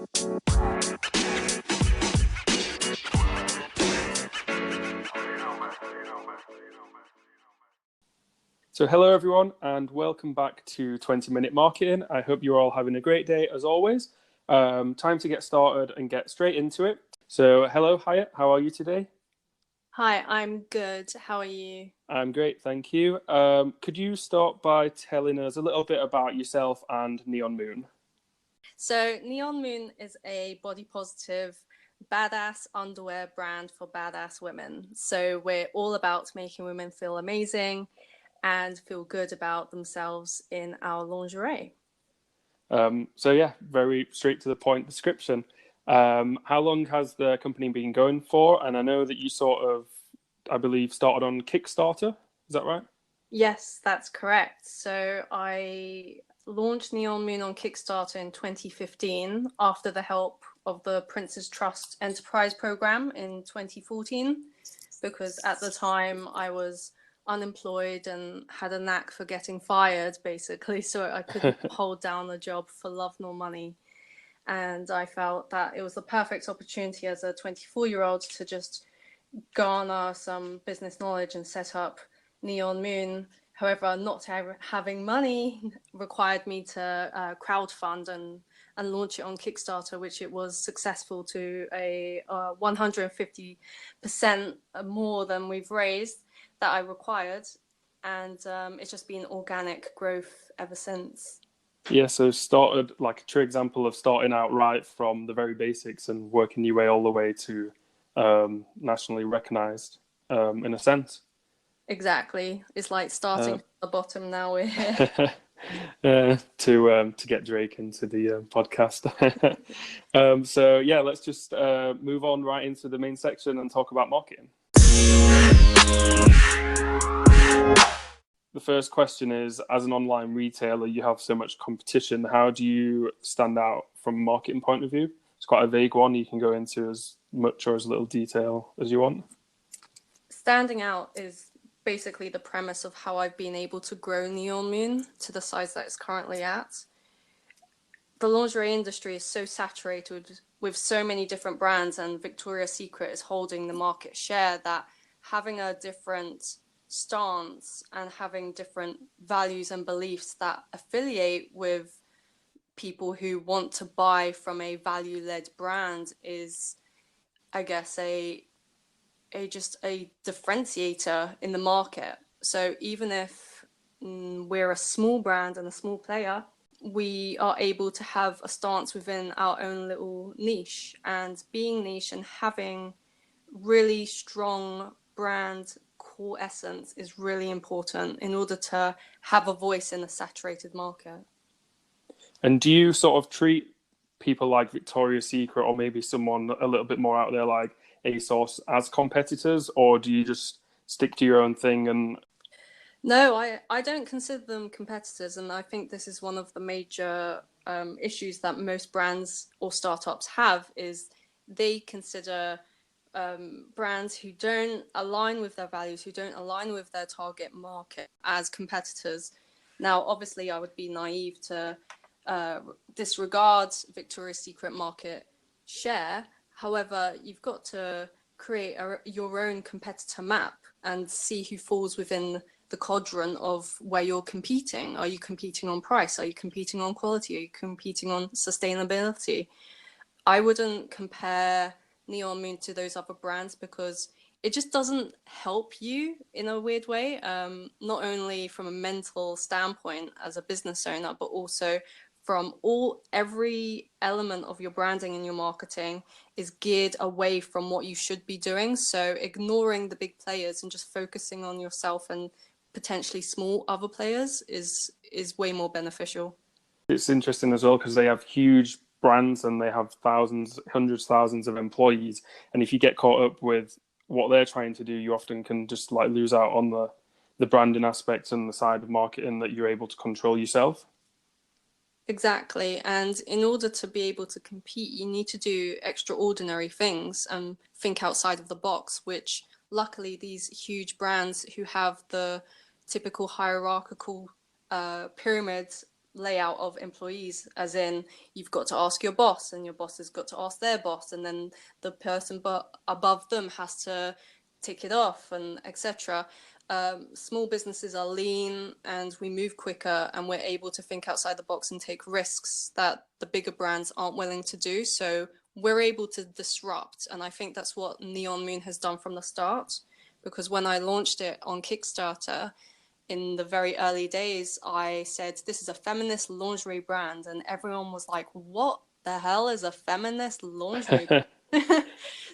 So hello everyone and welcome back to 20-Minute Marketing. I hope you're all having a great day as always. Time to get started and get straight into it. So hello Hayat, how are you today? Hi, I'm good. How are you? I'm great, thank you. Could you start by telling us a little bit about yourself and Neon Moon? So Neon Moon is a body positive, badass underwear brand for badass women. So we're all about making women feel amazing and feel good about themselves in our lingerie. So yeah, very straight to the point description. How long has the company been going for? And I know that you I believe, started on Kickstarter. Is that right? Yes, that's correct. So I launched Neon Moon on Kickstarter in 2015 after the help of the Prince's Trust Enterprise Program in 2014, because at the time I was unemployed and had a knack for getting fired, basically, so I couldn't hold down a job for love nor money. And I felt that it was the perfect opportunity as a 24-year-old to just garner some business knowledge and set up Neon Moon. However, not having money required me to crowdfund and launch it on Kickstarter, which it was successful to a 150% more than we've raised that I required. And it's just been organic growth ever since. Yeah, so started like a true example of starting out right from the very basics and working your way all the way to nationally recognized in a sense. Exactly. It's like starting from the bottom, now we're here. To get Drake into the podcast. So yeah, let's just move on right into the main section and talk about marketing. The first question is, as an online retailer, you have so much competition. How do you stand out from a marketing point of view? It's quite a vague one. You can go into as much or as little detail as you want. Standing out is basically the premise of how I've been able to grow Neon Moon to the size that it's currently at. The lingerie industry is so saturated with so many different brands, and Victoria's Secret is holding the market share, that having a different stance and having different values and beliefs that affiliate with people who want to buy from a value-led brand is, I guess, just a differentiator in the market. So even if we're a small brand and a small player, we are able to have a stance within our own little niche. And being niche and having really strong brand core essence is really important in order to have a voice in a saturated market. And do you sort of treat people like Victoria's Secret or maybe someone a little bit more out there like ASOS as competitors, or do you just stick to your own thing? And No, I don't consider them competitors, and I think this is one of the major issues that most brands or startups have, is they consider brands who don't align with their values, who don't align with their target market as competitors. Now, obviously, I would be naive to disregard Victoria's Secret market share. However, you've got to create your own competitor map and see who falls within the quadrant of where you're competing. Are you competing on price? Are you competing on quality? Are you competing on sustainability? I wouldn't compare Neon Moon to those other brands because it just doesn't help you in a weird way, not only from a mental standpoint as a business owner, but also from every element of your branding and your marketing is geared away from what you should be doing. So ignoring the big players and just focusing on yourself and potentially small other players is way more beneficial. it's interesting as well because they have huge brands and they have thousands, hundreds, thousands of employees. And if you get caught up with what they're trying to do, you often can just like lose out on the branding aspects and the side of marketing that you're able to control yourself. Exactly. And in order to be able to compete, you need to do extraordinary things and think outside of the box, which luckily these huge brands who have the typical hierarchical pyramid layout of employees, as in you've got to ask your boss, and your boss has got to ask their boss, and then the person above them has to tick it off, and etc. Small businesses are lean, and we move quicker, and we're able to think outside the box and take risks that the bigger brands aren't willing to do. So we're able to disrupt, and I think that's what Neon Moon has done from the start. Because when I launched it on Kickstarter, in the very early days, I said, this is a feminist lingerie brand. And everyone was like, what the hell is a feminist lingerie brand?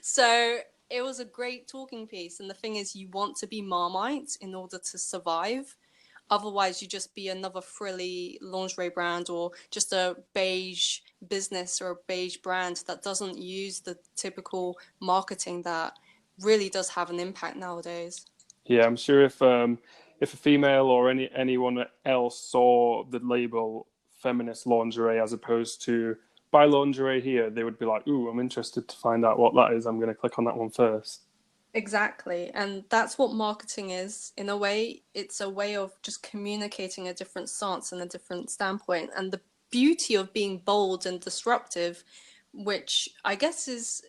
So it was a great talking piece. And the thing is, you want to be Marmite in order to survive. Otherwise, you just be another frilly lingerie brand, or just a beige business or a beige brand that doesn't use the typical marketing that really does have an impact nowadays. Yeah, I'm sure if a female or anyone else saw the label feminist lingerie as opposed to buy lingerie here, they would be like, "Ooh, I'm interested to find out what that is. I'm going to click on that one first." Exactly. And that's what marketing is. In a way, it's a way of just communicating a different stance and a different standpoint. And the beauty of being bold and disruptive, which I guess is,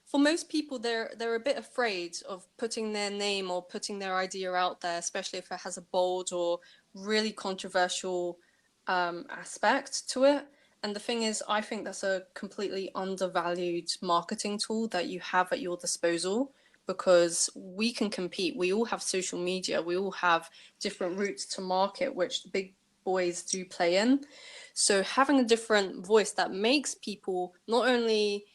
for most people, they're a bit afraid of putting their name or putting their idea out there, especially if it has a bold or really controversial aspect to it. And the thing is, I think that's a completely undervalued marketing tool that you have at your disposal, because we can compete. We all have social media. We all have different routes to market, which the big boys do play in. So having a different voice that makes people not only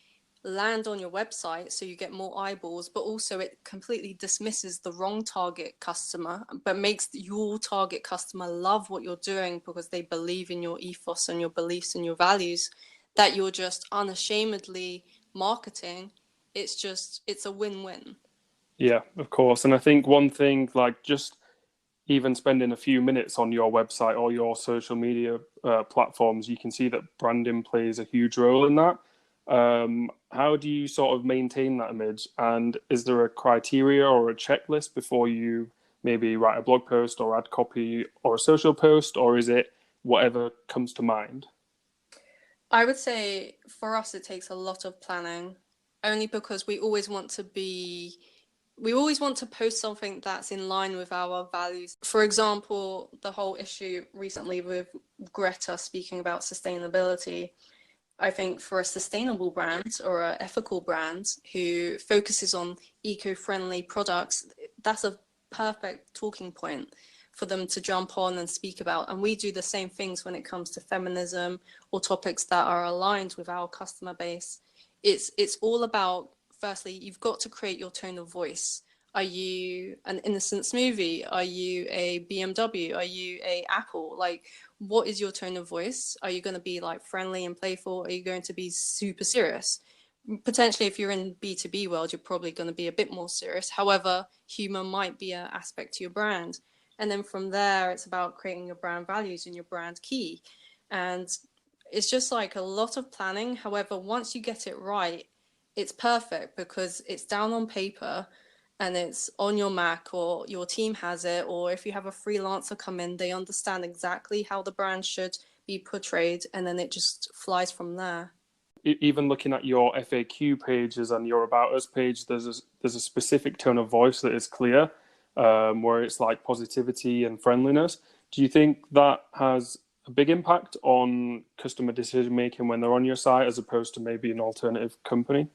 land on your website so you get more eyeballs, but also it completely dismisses the wrong target customer, but makes your target customer love what you're doing because they believe in your ethos and your beliefs and your values, that you're just unashamedly marketing. It's a win-win. Yeah, of course. And I think one thing, like just even spending a few minutes on your website or your social media platforms, you can see that branding plays a huge role in that. How do you sort of maintain that image? And is there a criteria or a checklist before you maybe write a blog post or add copy or a social post, or is it whatever comes to mind? I would say for us, it takes a lot of planning, only because we always want to post something that's in line with our values. For example, the whole issue recently with Greta speaking about sustainability. I think for a sustainable brand or an ethical brand who focuses on eco-friendly products, that's a perfect talking point for them to jump on and speak about. And we do the same things when it comes to feminism or topics that are aligned with our customer base. It's all about, firstly, you've got to create your tone of voice. Are you an innocent smoothie? Are you a BMW? Are you a Apple? Like, what is your tone of voice? Are you going to be like friendly and playful? Are you going to be super serious? Potentially, if you're in B2B world, you're probably going to be a bit more serious. However, humor might be an aspect to your brand. And then from there, it's about creating your brand values and your brand key. And it's just like a lot of planning. However, once you get it right, it's perfect because it's down on paper and it's on your Mac, or your team has it, or if you have a freelancer come in, they understand exactly how the brand should be portrayed, and then it just flies from there. Even looking at your FAQ pages and your About Us page, there's a specific tone of voice that is clear, where it's like positivity and friendliness. Do you think that has a big impact on customer decision making when they're on your site, as opposed to maybe an alternative company?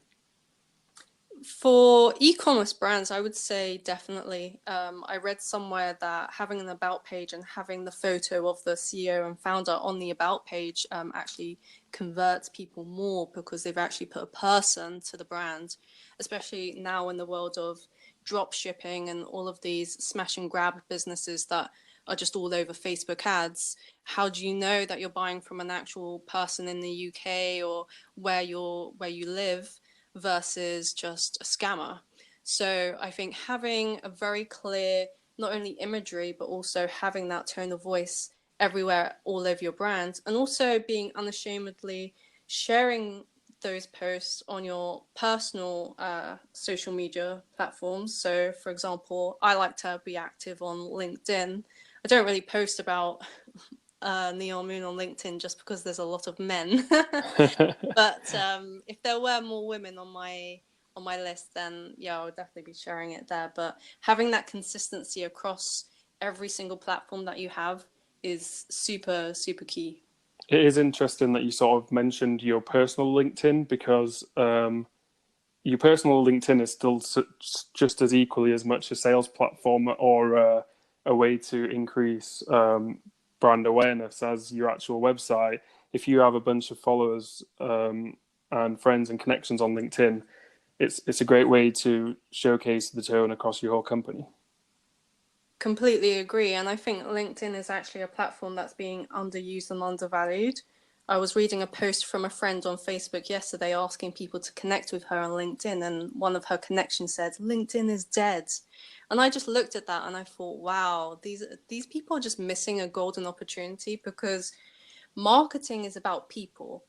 For e-commerce brands, I would say definitely. I read somewhere that having an about page and having the photo of the CEO and founder on the about page actually converts people more, because they've actually put a person to the brand, especially now in the world of drop shipping and all of these smash and grab businesses that are just all over Facebook ads. How do you know that you're buying from an actual person in the UK or where you live, versus just a scammer? So I think having a very clear, not only imagery, but also having that tone of voice everywhere, all over your brand, and also being unashamedly sharing those posts on your personal social media platforms. So, for example, I like to be active on LinkedIn. I don't really post about Neon Moon on LinkedIn just because there's a lot of men. But if there were more women on my list, then yeah, I would definitely be sharing it there. But having that consistency across every single platform that you have is super, super key. It is interesting that you sort of mentioned your personal LinkedIn, because your personal LinkedIn is still just as equally as much a sales platform or a way to increase brand awareness as your actual website. If you have a bunch of followers and friends and connections on LinkedIn, it's a great way to showcase the tone across your whole company. Completely agree. And I think LinkedIn is actually a platform that's being underused and undervalued. I was reading a post from a friend on Facebook yesterday asking people to connect with her on LinkedIn, and one of her connections said, LinkedIn is dead. And I just looked at that and I thought, wow, these people are just missing a golden opportunity, because marketing is about people,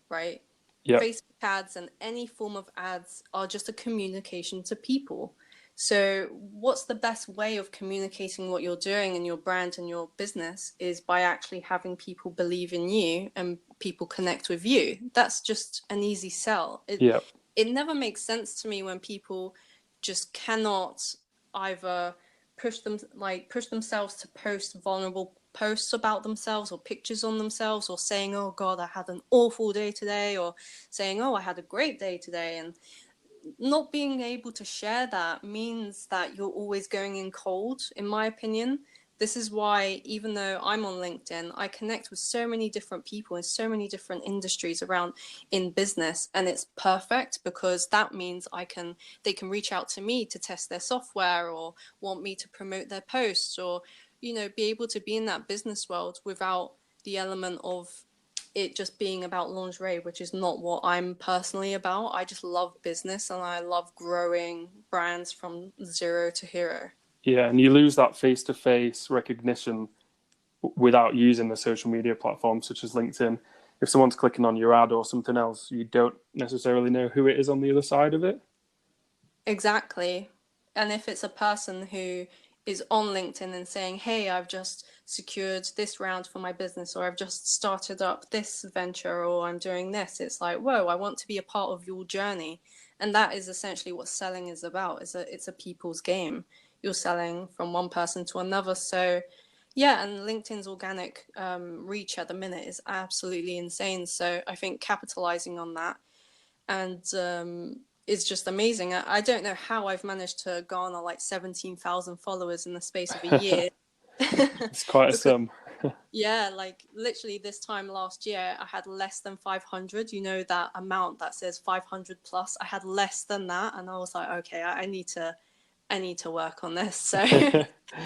right? Yeah. Facebook ads and any form of ads are just a communication to people. So what's the best way of communicating what you're doing and your brand and your business is by actually having people believe in you and people connect with you. That's just an easy sell. Yeah. It never makes sense to me when people just cannot either push themselves to post vulnerable posts about themselves or pictures on themselves, or saying, oh God, I had an awful day today, or saying, oh, I had a great day today. And not being able to share that means that you're always going in cold, in my opinion. This is why, even though I'm on LinkedIn, I connect with so many different people in so many different industries around in business, and it's perfect because that means they can reach out to me to test their software or want me to promote their posts, or be able to be in that business world without the element of it just being about lingerie, which is not what I'm personally about. I just love business and I love growing brands from zero to hero. Yeah, and you lose that face-to-face recognition without using the social media platforms such as LinkedIn. If someone's clicking on your ad or something else, you don't necessarily know who it is on the other side of it. Exactly. And if it's a person who is on LinkedIn and saying, hey, I've just secured this round for my business, or I've just started up this venture, or I'm doing this, it's like, whoa, I want to be a part of your journey. And that is essentially what selling is about. It's a people's game. You're selling from one person to another. So yeah, and LinkedIn's organic reach at the minute is absolutely insane. So I think capitalizing on that and is just amazing. I don't know how I've managed to garner like 17,000 followers in the space of a year. It's quite a Because sum. yeah, like literally this time last year, I had less than 500. That amount that says 500 plus. I had less than that, and I was like, okay, I need to work on this. So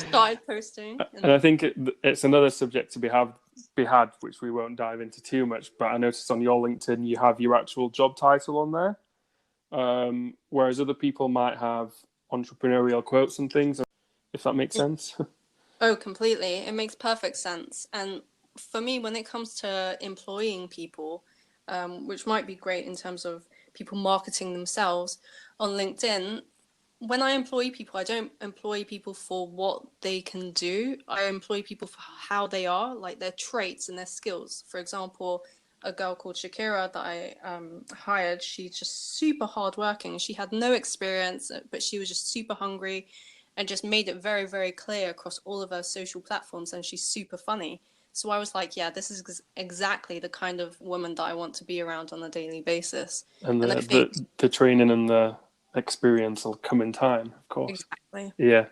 started posting, And I and think it's another subject to be had, which we won't dive into too much. But I noticed on your LinkedIn, you have your actual job title on there, whereas other people might have entrepreneurial quotes and things, if that makes sense. oh, completely. It makes perfect sense. And for me, when it comes to employing people, which might be great in terms of people marketing themselves on LinkedIn, when I employ people, I don't employ people for what they can do. I employ people for how they are, like their traits and their skills. For example, a girl called Shakira that I hired, she's just super hardworking. She had no experience, but she was just super hungry and just made it very, very clear across all of her social platforms. And she's super funny. So I was like, yeah, this is exactly the kind of woman that I want to be around on a daily basis. And And I think the training and the experience will come in time, of course. exactly. Yeah.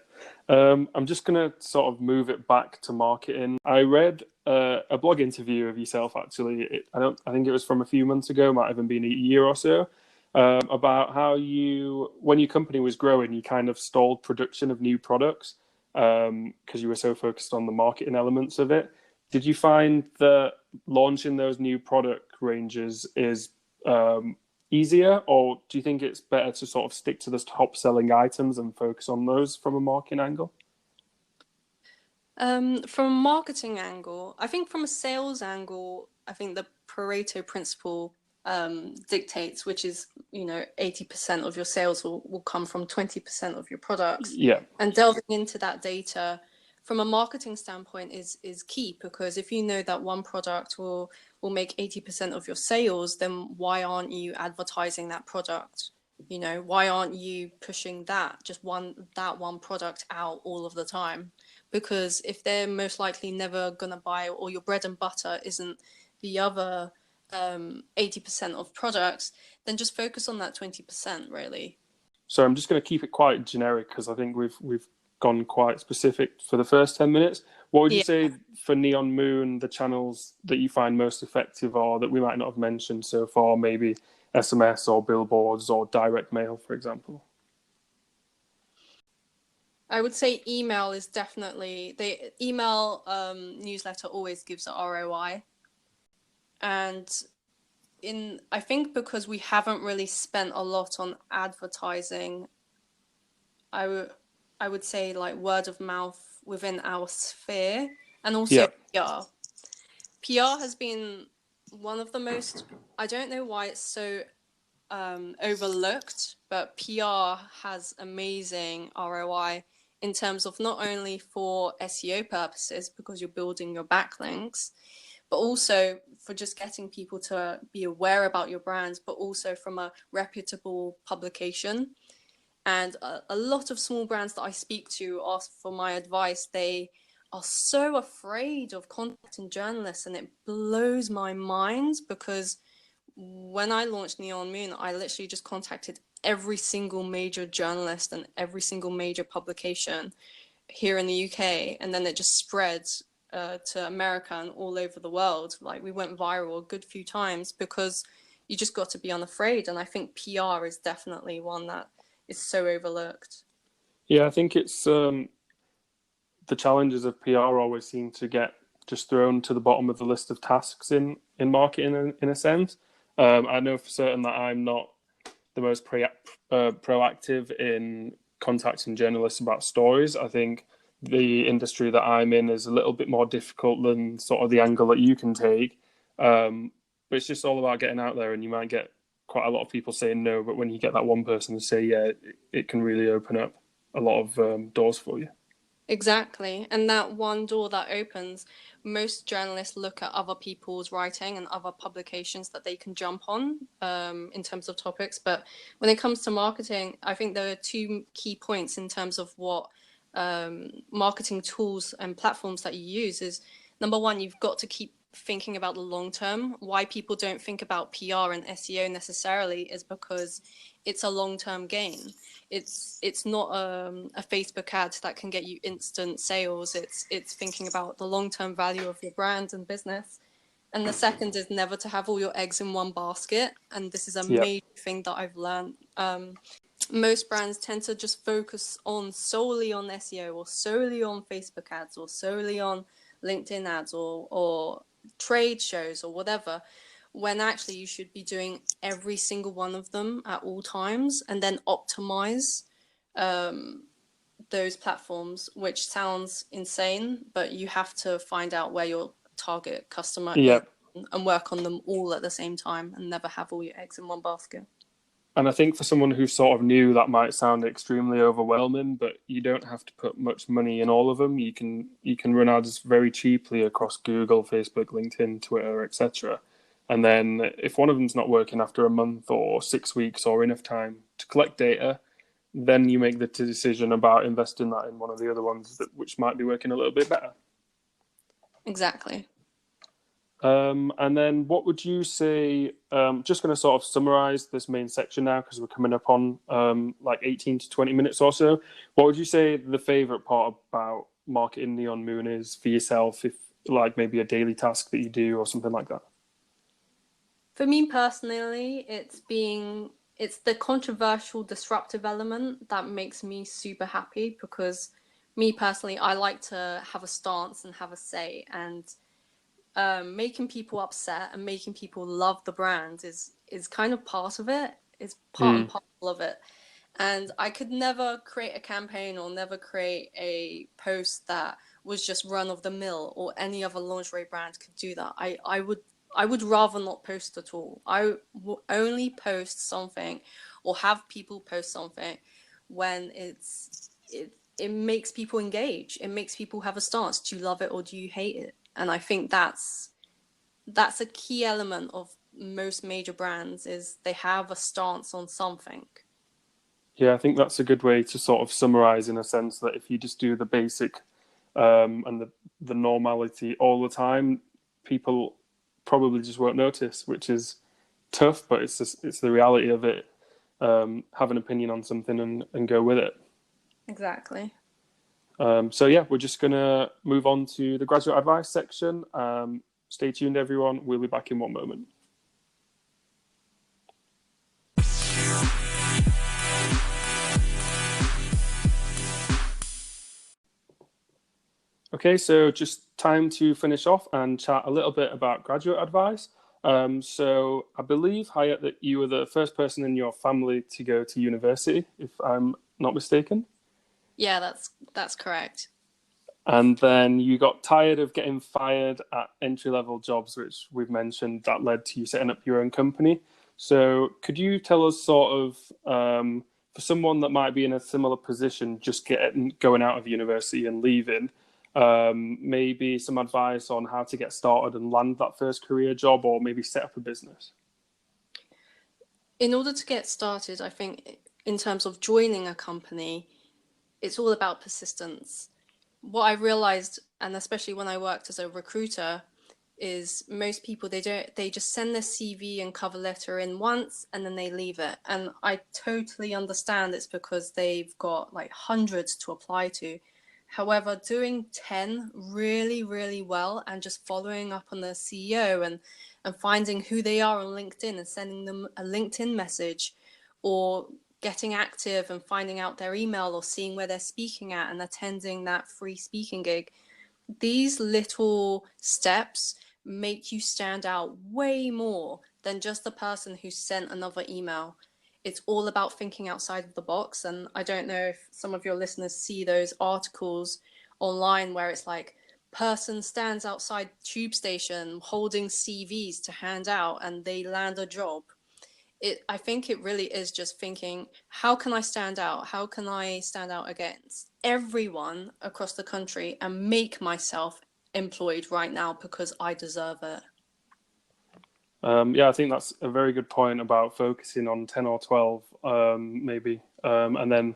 I'm just going to sort of move it back to marketing. I read a blog interview of yourself, actually. I think it was from a few months ago, might even been a year or so, about how when your company was growing, you kind of stalled production of new products because you were so focused on the marketing elements of it. Did you find that launching those new product ranges is easier, or do you think it's better to sort of stick to the top selling items and focus on those from a marketing angle? From a marketing angle, I think from a sales angle, I think the Pareto principle dictates, which is, 80% of your sales will come from 20% of your products. Yeah. And delving into that data from a marketing standpoint is key, because if you know that one product will make 80% of your sales, then why aren't you advertising that product? You know, why aren't you pushing that one product out all of the time? Because if they're most likely never gonna buy, or your bread and butter isn't the other 80% of products, then just focus on that 20%, really. So I'm just going to keep it quite generic because I think we've gone quite specific for the first 10 minutes. What would you Yeah. say for Neon Moon, the channels that you find most effective are that we might not have mentioned so far, maybe SMS or billboards or direct mail, for example? I would say email is definitely, the email newsletter always gives a ROI. And I think because we haven't really spent a lot on advertising, I would say like word of mouth within our sphere, and also Yeah. PR. PR has been one of the most, I don't know why it's so overlooked, but PR has amazing ROI in terms of not only for SEO purposes, because you're building your backlinks, but also for just getting people to be aware about your brand, but also from a reputable publication. And a lot of small brands that I speak to ask for my advice. They are so afraid of contacting journalists, and it blows my mind, because when I launched Neon Moon, I literally just contacted every single major journalist and every single major publication here in the UK, and then it just spread to America and all over the world. Like, we went viral a good few times because you just got to be unafraid. And I think PR is definitely one that is so overlooked. Yeah, I think it's the challenges of PR always seem to get just thrown to the bottom of the list of tasks in marketing, in a sense. I know for certain that I'm not the most proactive in contacting journalists about stories. I think the industry that I'm in is a little bit more difficult than sort of the angle that you can take. But it's just all about getting out there, and you might get quite a lot of people saying no, but when you get that one person to say yeah, it can really open up a lot of doors for you. Exactly. And that one door that opens, most journalists look at other people's writing and other publications that they can jump on in terms of topics. But when it comes to marketing, I think there are two key points in terms of what marketing tools and platforms that you use. Is number one, you've got to keep thinking about the long term. Why people don't think about PR and SEO necessarily is because it's a long-term gain. It's not a Facebook ad that can get you instant sales. It's thinking about the long-term value of your brand and business. And the second is never to have all your eggs in one basket. And this is a Yeah. major thing that I've learned. Most brands tend to just focus on solely on SEO, or solely on Facebook ads, or solely on LinkedIn ads, or trade shows, or whatever, when actually you should be doing every single one of them at all times, and then optimize those platforms, which sounds insane, but you have to find out where your target customer Yeah. is and work on them all at the same time, and never have all your eggs in one basket. And I think for someone who's sort of new, that might sound extremely overwhelming, but you don't have to put much money in all of them. You can run ads very cheaply across Google, Facebook, LinkedIn, Twitter, etc. And then if one of them's not working after a month or 6 weeks or enough time to collect data, then you make the decision about investing that in one of the other ones which might be working a little bit better. Exactly. And then what would you say, just going to sort of summarize this main section now, because we're coming up on like 18 to 20 minutes or so. What would you say the favorite part about marketing Neon Moon is for yourself, if like maybe a daily task that you do or something like that? For me personally, it's the controversial, disruptive element that makes me super happy, because me personally, I like to have a stance and have a say, and making people upset and making people love the brand is kind of part of it. It's part and parcel of it. And I could never create a campaign or never create a post that was just run of the mill, or any other lingerie brand could do that. I would rather not post at all. I will only post something, or have people post something, when it makes people engage. It makes people have a stance. Do you love it or do you hate it? And I think that's a key element of most major brands, is they have a stance on something. Yeah, I think that's a good way to sort of summarize, in a sense, that if you just do the basic and the normality all the time, people probably just won't notice, which is tough, but it's the reality of it. Have an opinion on something and go with it. Exactly. So yeah, we're just gonna move on to the graduate advice section. Stay tuned, everyone. We'll be back in one moment. Okay, so just time to finish off and chat a little bit about graduate advice. So I believe, Hayat, that you were the first person in your family to go to university, if I'm not mistaken. Yeah, that's correct. And then you got tired of getting fired at entry-level jobs, which we've mentioned, that led to you setting up your own company. So could you tell us sort of, for someone that might be in a similar position, just going out of university and leaving, maybe some advice on how to get started and land that first career job, or maybe set up a business? In order to get started, I think in terms of joining a company, it's all about persistence. What I realized, and especially when I worked as a recruiter, is most people, they just send their CV and cover letter in once and then they leave it. And I totally understand it's because they've got like hundreds to apply to. However, doing 10 really, really well and just following up on the CEO and finding who they are on LinkedIn and sending them a LinkedIn message, or getting active and finding out their email or seeing where they're speaking at and attending that free speaking gig. These little steps make you stand out way more than just the person who sent another email. It's all about thinking outside of the box. And I don't know if some of your listeners see those articles online where it's like, person stands outside tube station holding CVs to hand out and they land a job. I think it really is just thinking, how can I stand out? How can I stand out against everyone across the country and make myself employed right now because I deserve it? Yeah, I think that's a very good point about focusing on 10 or 12, maybe, and then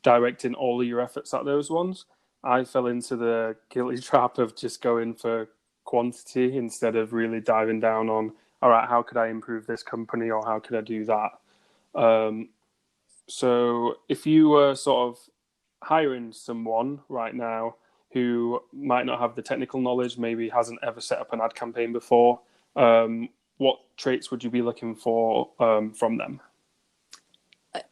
directing all of your efforts at those ones. I fell into the guilty trap of just going for quantity instead of really diving down on, all right, how could I improve this company, or how could I do that? So if you were sort of hiring someone right now who might not have the technical knowledge, maybe hasn't ever set up an ad campaign before, what traits would you be looking for from them?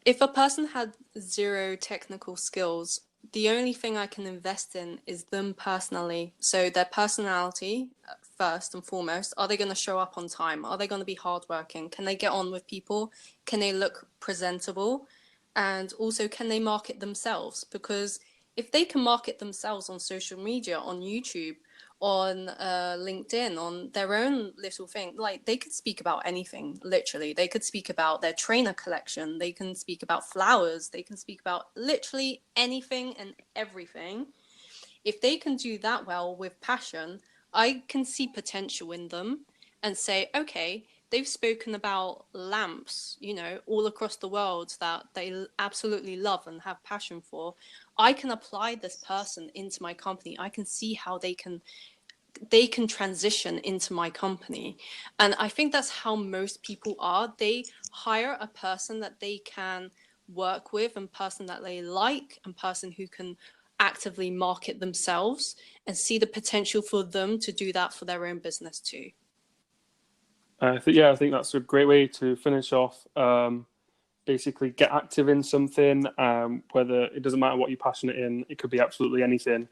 If a person had zero technical skills, the only thing I can invest in is them personally. So their personality, first and foremost. Are they going to show up on time? Are they going to be hardworking? Can they get on with people? Can they look presentable? And also, can they market themselves? Because if they can market themselves on social media, on YouTube, on LinkedIn, on their own little thing, like they could speak about anything, literally. They could speak about their trainer collection. They can speak about flowers. They can speak about literally anything and everything. If they can do that well with passion, I can see potential in them and say, okay, they've spoken about lamps, all across the world that they absolutely love and have passion for. I can apply this person into my company. I can see how they can transition into my company. And I think that's how most people are. They hire a person that they can work with, and person that they like, and person who can actively market themselves and see the potential for them to do that for their own business too. I think that's a great way to finish off. Basically, get active in something, whether it doesn't matter what you're passionate in, it could be absolutely anything.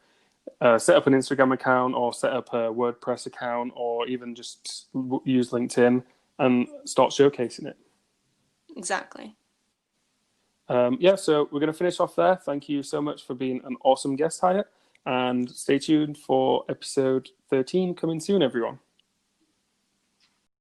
Set up an Instagram account, or set up a WordPress account, or even just use LinkedIn and start showcasing it. Exactly. So we're going to finish off there. Thank you so much for being an awesome guest, Hayat, and stay tuned for episode 13 coming soon, everyone.